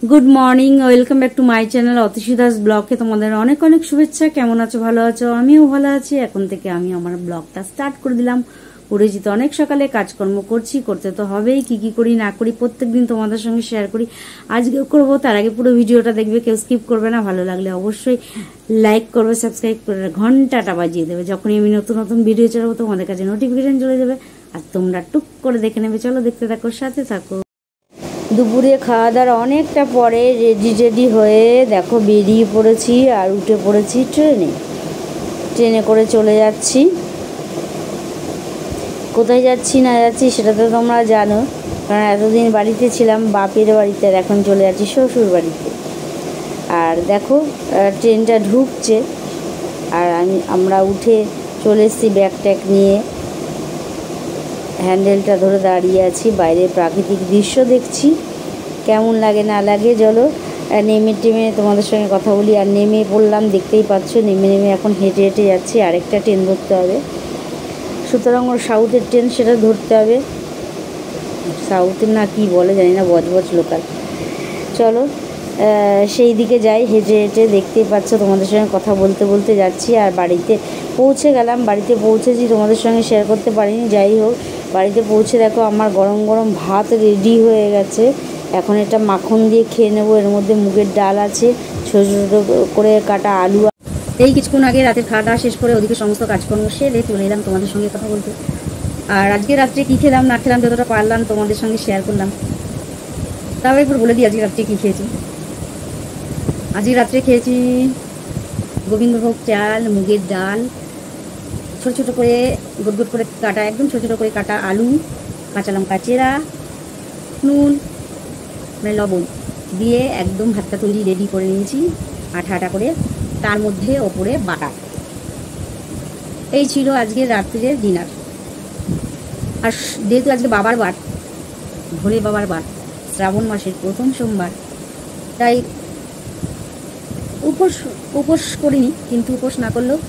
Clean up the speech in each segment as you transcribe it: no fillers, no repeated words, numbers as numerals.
Good morning, welcome back to my channel Atishi Das ব্লগে তোমাদের অনেক অনেক শুভেচ্ছা। কেমন আছো? ভালো আছো? আমিও ভালো আছি। এখন থেকে আমি আমার ব্লগটা স্টার্ট করে দিলাম। উঠেছি তো অনেক সকালে, কাজকর্ম করছি, করতে তো হবেই। কি কি করি না করি প্রত্যেকদিন তোমাদের সঙ্গে শেয়ার করি, আজকেও করবো। তার আগে পুরো ভিডিওটা দেখবে, কেউ স্কিপ করবে না। ভালো লাগলে অবশ্যই লাইক করবে, সাবস্ক্রাইব করে ঘন্টাটা বাজিয়ে দেবে। যখনই আমি নতুন নতুন ভিডিও চালাবো তোমাদের কাছে নোটিফিকেশন চলে যাবে আর তোমরা টুক করে দেখে নেবে। চলো দেখতে থাকো, সাথে থাকো। দুপুরে খাওয়া দাওয়ার অনেকটা পরে রেডি হয়ে দেখো বেরিয়ে পড়েছি আর উঠে পড়েছি ট্রেনে করে চলে যাচ্ছি। কোথায় যাচ্ছি না যাচ্ছি সেটা তো তোমরা জানো, কারণ এতদিন বাড়িতে ছিলাম বাপের বাড়িতে, আর এখন চলে যাচ্ছি শ্বশুর বাড়িতে। আর দেখো ট্রেনটা ঢুকছে আর আমরা উঠে চলে এসেছি ব্যাগ ট্যাগ নিয়ে। হ্যান্ডেলটা ধরে দাঁড়িয়ে আছি, বাইরে প্রাকৃতিক দৃশ্য দেখছি, কেমন লাগে না লাগে। চলো নেমে টেমে তোমাদের সঙ্গে কথা বলি। আর নেমে পড়লাম, দেখতেই পাচ্ছ। নেমে এখন হেঁটে হেঁটে যাচ্ছি, আরেকটা ট্রেন ধরতে হবে। সুতরাং ওর সাউথের ট্রেন, সেটা ধরতে হবে। সাউথের না কি বলে জানি না, বজবজ লোকাল। চলো সেই দিকে যাই হেঁটে হেঁটে। দেখতেই পাচ্ছ, তোমাদের সঙ্গে কথা বলতে বলতে যাচ্ছি। আর বাড়িতে পৌঁছে গেলাম, বাড়িতে পৌঁছেছি, তোমাদের সঙ্গে শেয়ার করতে পারিনি। যাই হোক, বাড়িতে পৌঁছে দেখো আমার গরম গরম ভাত রেডি হয়ে গেছে। এখন এটা মাখন দিয়ে খেয়ে নেবো। এর মধ্যে মুগের ডাল আছে, ছোটো ছোটো করে কাটা আলু। এই কিছুক্ষণ আগে রাতের খাওয়া শেষ করে ওদিকে সমস্ত কাজকর্ম সেরে চলে এলাম তোমাদের সঙ্গে কথা বলতে। আর আজকে রাত্রে কী খেলাম না খেলাম যতটা পারলাম তোমাদের সঙ্গে শেয়ার করলাম। তাও একবার বলে দিই আজকে রাত্রে কী খেয়েছি। আজকে রাত্রে খেয়েছি গোবিন্দভোগ চাল, মুগের ডাল, ছোটো ছোটো করে গোট গোট করে কাটা, একদম ছোটো ছোটো করে কাটা আলু, কাঁচা লঙ্কা চেরা, নুন মানে লবণ দিয়ে একদম ভাতটা তৈরি রেডি করে নিয়েছি আঠা আঠা করে, তার মধ্যে ওপরে বাটা। এই ছিল আজকে রাত্রির ডিনার। আর যেহেতু আজকে বাবার বার, ভোলে বাবার বার, শ্রাবণ মাসের প্রথম সোমবার, তাই উপোস করিনি, কিন্তু উপোস না করলেও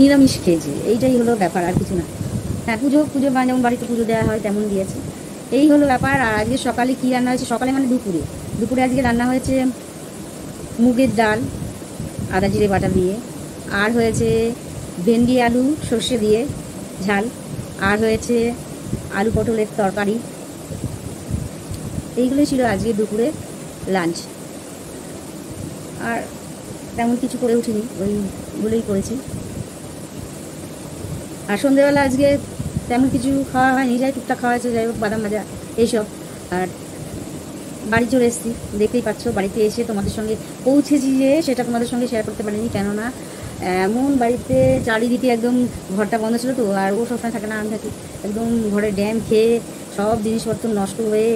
নিরামিষ খেয়েছি। এইটাই হলো ব্যাপার, আর কিছু না। হ্যাঁ, পুজো যেমন বাড়িতে পুজো দেওয়া হয় তেমন দিয়েছে, এই হলো ব্যাপার। আর আজকে সকালে কী রান্না হয়েছে, সকালে মানে দুপুরে আজকে রান্না হয়েছে মুগের ডাল আদা জিরে বাটা দিয়ে, আর হয়েছে ভেন্ডি আলু সর্ষে দিয়ে ঝাল, আর হয়েছে আলু পটলের তরকারি। এইগুলোই ছিল আজকে দুপুরে লাঞ্চ। আর তেমন কিছু করে উঠিনি, ওইগুলোই করেছি। আর সন্ধ্যেবেলা আজকে তেমন কিছু খাওয়া হয়নি, যাই টুকটাক খাওয়া হয়েছে, যাই হোক বাদাম ভাজা এইসব। আর বাড়ি চলে এসেছি, দেখতেই পাচ্ছ। বাড়িতে এসে তোমাদের সঙ্গে পৌঁছেছি যে সেটা তোমাদের সঙ্গে শেয়ার করতে পারিনি, কেননা এমন বাড়িতে চারিদিকে একদম ঘরটা বন্ধ ছিল তো। আর ও সবসময় থাকে না, আমি থাকি। একদম ঘরে ড্যাম খেয়ে সব জিনিসপত্র নষ্ট হয়ে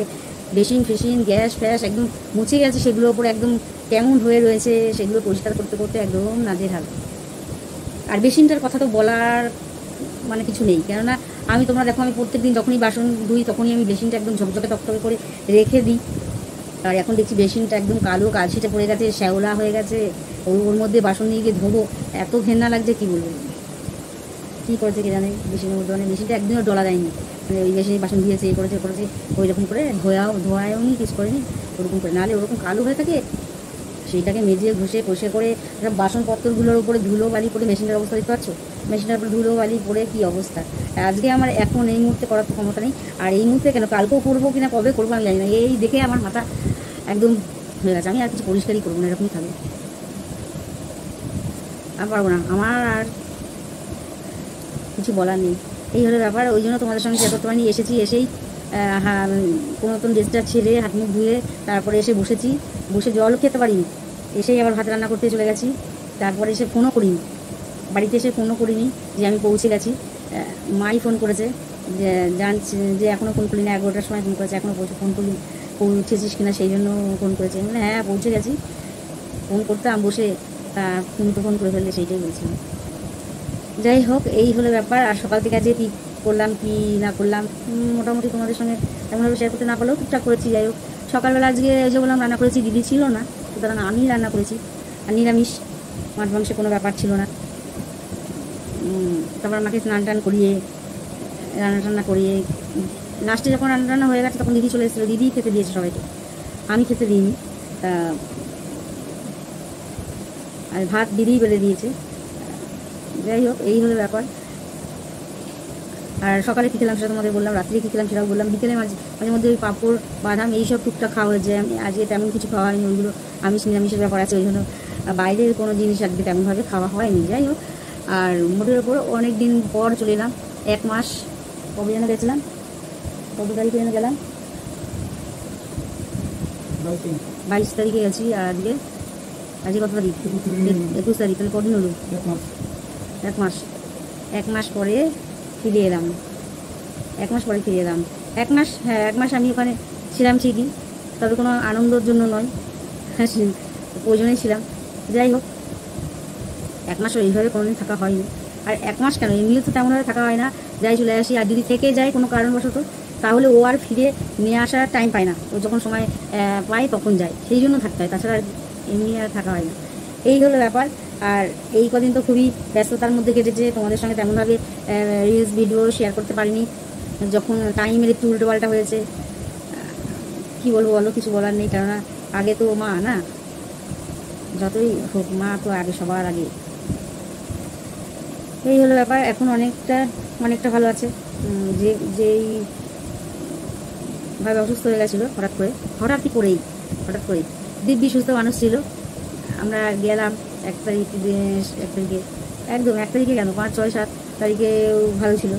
বেসিন ফেসিন গ্যাস ফ্যাস একদম মুছে গেছে, সেগুলোর ওপরে একদম কেমন হয়ে রয়েছে, সেগুলো পরিষ্কার করতে করতে একদম নাজেহাল। আর বেসিনটার কথা তো বলার মানে কিছু নেই, কেননা তোমরা দেখো আমি প্রত্যেক দিন যখনই বাসন ধুই তখনই আমি বেসিনটা একদম ঝকঝকে টকটকে করে রেখে দিই। আর এখন দেখছি বেসিনটা একদম কালো কালশিটে পড়ে গেছে, শ্যাওলা হয়ে গেছে। ওর মধ্যে বাসন নিয়ে গিয়ে ধোবো, এত ঘেন্না লাগছে কি বলবো। কী করেছে কে জানে বেসিনের মধ্যে, মানে বেসিনটা একদিনও ডলা দেয়নি, মানে ওই বেসিনে বাসন দিয়েছে করেছে ওই রকম করে ধোয়ায়ও নি, কিছু করেনি ওরকম করে। নাহলে ওরকম কালো হয়ে থাকে, সেইটাকে মেজে ঘষে কষে করে বাসনপত্রগুলোর উপরে ধুলো বালি পড়ে মেশিনটার অবস্থা দেখতে পাচ্ছ। মেশিনটার উপরে ধুলো বালি পড়ে কী অবস্থা। আজকে আমার এখন এই মুহূর্তে করার তো ক্ষমতা নেই। আর এই মুহূর্তে কেন, কালকেও করবো কিনা কবে করবো আমি জানি না। এই দেখে আমার মাথা একদম হয়ে গেছে, আমি আর কিছু পরিষ্কারই করবো না, এরকমই থাকবে। আর পারবো না, আমার আর কিছু বলার নেই। এই হলো ব্যাপার। ওই জন্য তোমাদের সঙ্গে শেয়ার করতে পারিনি। এসেই কোনো নতুন ড্রেসটা ছেড়ে হাত মুখ ধুয়ে তারপরে এসে বসে জলও খেতে পারিনি। এসেই আবার ভাত রান্না করতে চলে গেছি। তারপরে এসে ফোনও করিনি, বাড়িতে এসে ফোনও করিনি যে আমি পৌঁছে গেছি। মাই ফোন করেছে যে জানছি যে এখনও ফোন করলি না, 11টার সময় ফোন করেছে, এখনও পৌঁছেছিস কিনা, সেই জন্য ফোন করেছে। মানে হ্যাঁ পৌঁছে গেছি। ফোন করতাম বসে, তুমি তো ফোন করে ফেললে, সেইটাই বলছিলাম। যাই হোক, এই হলো ব্যাপার। আর সকাল থেকে আজকে কী করলাম কি না করলাম মোটামুটি তোমাদের সঙ্গে তেমনভাবে শেয়ার করতে না পারলেও টুকটাক করেছি। যাই হোক, সকালবেলা আজকে যে বললাম রান্না করেছি, দিদি ছিল না, সুতরাং আমি রান্না করেছি। আর নিরামিষ, মাছ মাংসে কোনো ব্যাপার ছিল না। তারপর আমাকে স্নান টান করিয়ে রান্না করিয়ে লাস্টে যখন রান্না হয়ে গেছে তখন দিদি চলে এসেছিলো, দিদি খেতে দিয়েছে সবাইকে, আমি খেতে দিইনি। তা আর ভাত দিদিই বেড়ে দিয়েছে। যাই হোক, এই হলো ব্যাপার। আর সকালে কী খেলাম সেটা তোমাদের বললাম, রাত্রে কী খেলাম সেটাও বললাম। বিকেলে মাঝে মধ্যে ওই পাঁপড় বাদাম এইসব টুকটাক খাওয়া হয়েছে। আমি আজকে তেমন কিছু খাওয়া হয়নি, ওইগুলো আমিষ নিরামিষের ব্যাপার আছে, ওই জন্য বাইরের কোনো জিনিস আজকে তেমনভাবে খাওয়া হয়নি। যাই হোক, আর মোটের ওপর অনেক দিন পর চলে এলাম, 1 মাস। কবে যেন গেছিলাম, কত তারিখে যেন গেলাম, 22 তারিখে গেছি। আর আজকে কত তারিখ? 21 তারিখ। তাহলে কদিন হলো? 1 মাস। 1 মাস পরে ফিরে এলাম। 1 মাস পরে ফিরে এলাম। 1 মাস, হ্যাঁ 1 মাস আমি ওখানে ছিলাম ঠিকই, তবে কোনো আনন্দের জন্য নয়, হ্যাঁ ওই জন্যই ছিলাম। যাই হোক, 1 মাস এইভাবে কোনোদিন থাকা হয়নি। আর 1 মাস কেন, এমনিও তো তেমনভাবে থাকা হয় না, যাই চলে আসি। আর যদি থেকে যায় কোনো কারণবশত, তাহলে ও আর ফিরে নিয়ে আসার টাইম পায় না, ও যখন সময় পায় তখন যায়, সেই জন্য থাকতে হয়, তাছাড়া এমনি আর থাকা হয় না। এই হলো ব্যাপার। আর এই কদিন তো খুবই ব্যস্ততার মধ্যে কেটেছে, তোমাদের সঙ্গে তেমনভাবে রিলস ভিডিও শেয়ার করতে পারিনি, যখন টাইমের একটু উল্টোপাল্টা হয়েছে। কি বলবো বলো, কিছু বলার নেই, কেননা আগে তো মা না, যতই হোক মা তো আগে, সবার আগে। এই হলো ব্যাপার। এখন অনেকটা ভালো আছে। যেই ভাবে অসুস্থ হয়ে গেছিলো হঠাৎ করেই দিব্যি সুস্থ মানুষ ছিল। আমরা গেলাম 1 তারিখে, একদম 1 তারিখে কেন, 5, 6, 7 তারিখেও ভালো ছিল।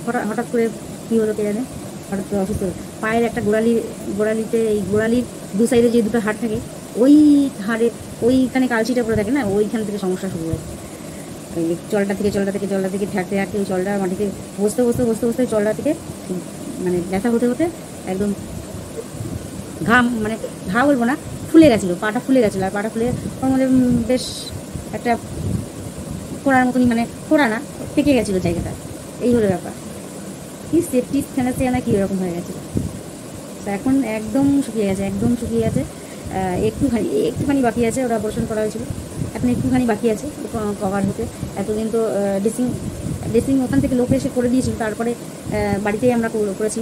হঠাৎ করে কী হলো কে জানে, হঠাৎ করে অসুস্থ হলো। পায়ের একটা গোড়ালিতে, এই গোড়ালির 2 সাইডে যে 2টো হাড় থাকে, ওই হাড়ে ওইখানে কালচিটা পড়ে থাকে না, ওইখান থেকে সমস্যা শুরু হয়। ওই চলটা থেকে ঠেকতে ওই চলটা মাটিতে বসতে চলটা থেকে মানে ব্যথা হতে একদম ঘা বলবো না, ফুলে গেছিলো, পাটা ফুলে গেছিলো। আর পাটা ফুলে ওর মধ্যে বেশ একটা ফোড়ার মতনই, মানে ফোড়া না, পেকে গেছিলো জায়গাটা। এই হলো ব্যাপার। কি সেপটিস ফেনাসিয়া না কি এরকম হয়ে গেছিলো। তা এখন একদম শুকিয়ে গেছে। একটুখানি বাকি আছে, ওরা অপারেশন করা হয়েছিল, এখন একটুখানি বাকি আছে কভার হতে। এতদিন তো ড্রেসিং ওখান থেকে লোক এসে করে দিয়েছিল, তারপরে বাড়িতেই আমরা করেছি,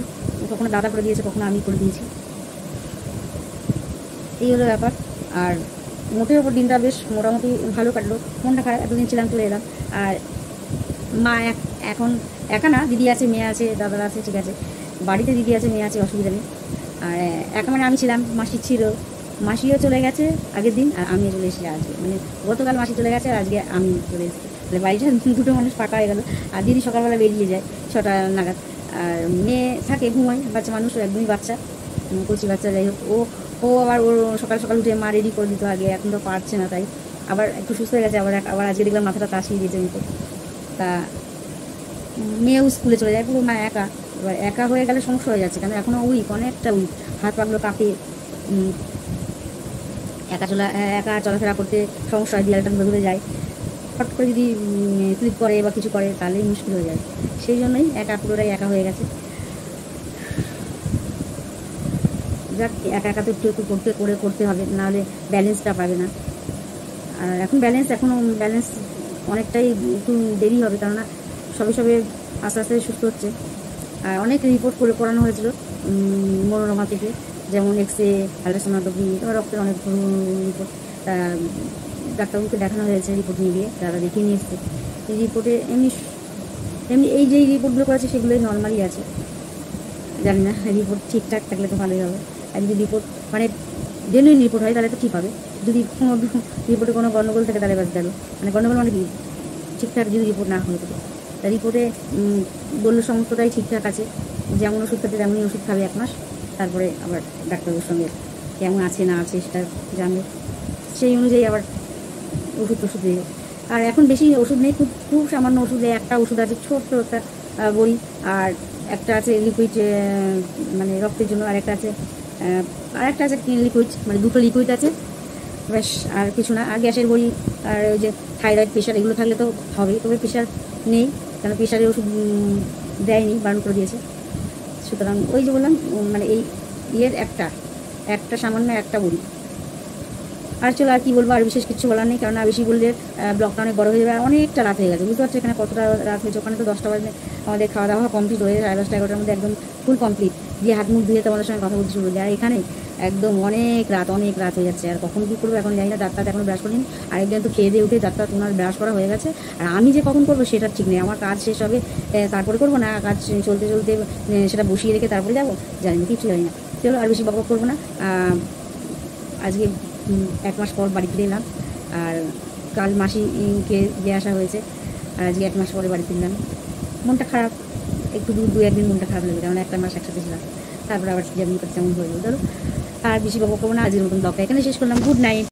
কখনো দাদা করে দিয়েছে, কখনো আমি করে দিয়েছি। এই হলো ব্যাপার। আর মোটের ওপর দিনটা বেশ মোটামুটি ভালো কাটলো, মনটা খারাপ, এতদিন ছিলাম চলে এলাম। আর মা এখন একা না, দিদি আছে, মেয়ে আছে, দাদারা আছে, ঠিক আছে, বাড়িতে দিদি আছে, মেয়ে আছে, অসুবিধা নেই। আর একা মানে আমি ছিলাম, মাসি ছিল, মাসিও চলে গেছে আগের দিন, আর আমিও চলে এসেছি আজকে, মানে গতকাল মাসি চলে গেছে, আর আজকে আমি চলে এসেছি। তাহলে বাড়িটা 2টো মানুষ ফাঁকা হয়ে গেল। আর দিদি সকালবেলা বেরিয়ে যায় 6টা নাগাদ, আর মেয়ে থাকে ঘুমায়, বাচ্চা মানুষ, একদমই বাচ্চা, কচি বাচ্চা। যাই হোক, ও আবার ওর সকাল উঠে মা রেডি করে দিত আগে, এখন তো পারছে না, তাই আবার একটু সুস্থ হয়ে গেছে। আবার আজকে দেখলাম মাথাটা তাসিয়ে দিয়েছে মতো। তা মেয়েও স্কুলে চলে যায়, পুরো মা একা। এবার একা হয়ে গেলে সমস্যা হয়ে যাচ্ছে, কেন এখনও অনেকটা হাত পাগুলো কাঁপে, একা চলাফেরা করতে সমস্যা হয়, দেয়ালটা ধরে যায়, হট করে যদি স্লিপ করে বা কিছু করে তাহলেই মুশকিল হয়ে যায়। সেই জন্যই পুরোটাই একা হয়ে গেছে। যাক, একা তো একটু করতে হবে, নাহলে ব্যালেন্সটা পাবে না। আর এখনও ব্যালেন্স অনেকটাই একটু দেরি হবে, কেননা সবে আস্তে আস্তে সুস্থ হচ্ছে। আর অনেক রিপোর্ট করানো হয়েছিল মনোরমা থেকে, যেমন এক্সরে, আলট্রাসোনোগ্রাফি, রক্তের অনেক রিপোর্ট। ডাক্তারবাবুকে দেখানো হয়েছে, রিপোর্ট নিয়ে গিয়ে তারা দেখিয়ে নিয়ে এসছে। এই রিপোর্টে এমনি এই যে রিপোর্টগুলো করেছে সেগুলোই নর্মালি আছে, জানি না, রিপোর্ট ঠিকঠাক থাকলে তো ভালোই হবে। আর যদি রিপোর্ট মানে জেনুইন রিপোর্ট হয় তাহলে তো ঠিক হবে, যদি কোনো রিপোর্টে কোনো গণ্ডগোল থাকে তাহলে বাদ গেল, মানে গণ্ডগোল মানে কি, ঠিকঠাক যদি রিপোর্ট না হয়ে থাকে। তা রিপোর্টে বললো সমস্তটাই ঠিকঠাক আছে, যেমন ওষুধ খাতে তেমনই ওষুধ খাবে 1 মাস, তারপরে আবার ডাক্তারের সঙ্গে কেমন আছে না আছে সেটা জানবে, সেই অনুযায়ী আবার ওষুধ দেবে। আর এখন বেশি ওষুধ নেই, খুব সামান্য ওষুধ, একটা ওষুধ আছে ছোট্ট একটা বড়ি, আর একটা আছে লিকুইড মানে রক্তের জন্য, আরেকটা আছে লিকুইড, মানে 2টো লিকুইড আছে ব্যাস, আর কিছু না। আর গ্যাসের বড়ি, আর ওই যে থাইরয়েড, প্রেশার, এগুলো থাকলে তো হবেই, তবে প্রেশার নেই, কারণ প্রেশারের ওষুধ দেয়নি, বারণ করে দিয়েছে। সুতরাং ওই যে বললাম, মানে এই একটা সামান্য একটা বড়ি। আর চলো, আর কি বলবো, আর বিশেষ কিছু বলার নেই, কারণ আর বেশি বললে ব্লগটা অনেক বড় হয়ে যাবে। অনেকটা রাত হয়ে গেছে, বুঝতে পারছো এখানে কতটা রাত হয়েছে। ওখানে তো 10টা বাজে আমাদের খাওয়া দাওয়া কমপ্লিট হয়ে 10:30, 11টার মধ্যে একদম ফুল কমপ্লিট। দিয়ে হাত মুখ ধুয়ে তোমাদের সঙ্গে কথা বলতে শুরু করি। আর এখানে একদম অনেক রাত হয়ে যাচ্ছে। আর কখন কী করবো এখন জানি না, দাঁতটা এখনও ব্রাশ করিনি। আর একদিন তো খেয়ে দিয়ে উঠে দাঁতটা তোমার ব্রাশ করা হয়ে গেছে। আর আমি যে কখন করবো সেটা ঠিক নেই, আমার কাজ শেষ হবে তারপরে করবো, না কাজ চলতে চলতে সেটা বসিয়ে রেখে তারপরে যাবো, জানি না, কিছু জানি না। চলো আর বেশি বকবক করবো না। আজকে 1 মাস পর বাড়ি ফিরে এলাম। আর কাল মাসিকে দিয়ে আসা হয়েছে, আর আজকে 1 মাস পরে বাড়ি ফিরলাম। মনটা খারাপ, একটু দু একদিন মনটা খারাপ লেগে, কারণ 1 মাস একসাথে ছিলাম। তারপরে আবার যেমন করতে তেমন হয়ে গেল। ধরো আর বেশি বকবক করবো না, আজকের মতন ব্লগটা এখানে শেষ করলাম। Good night.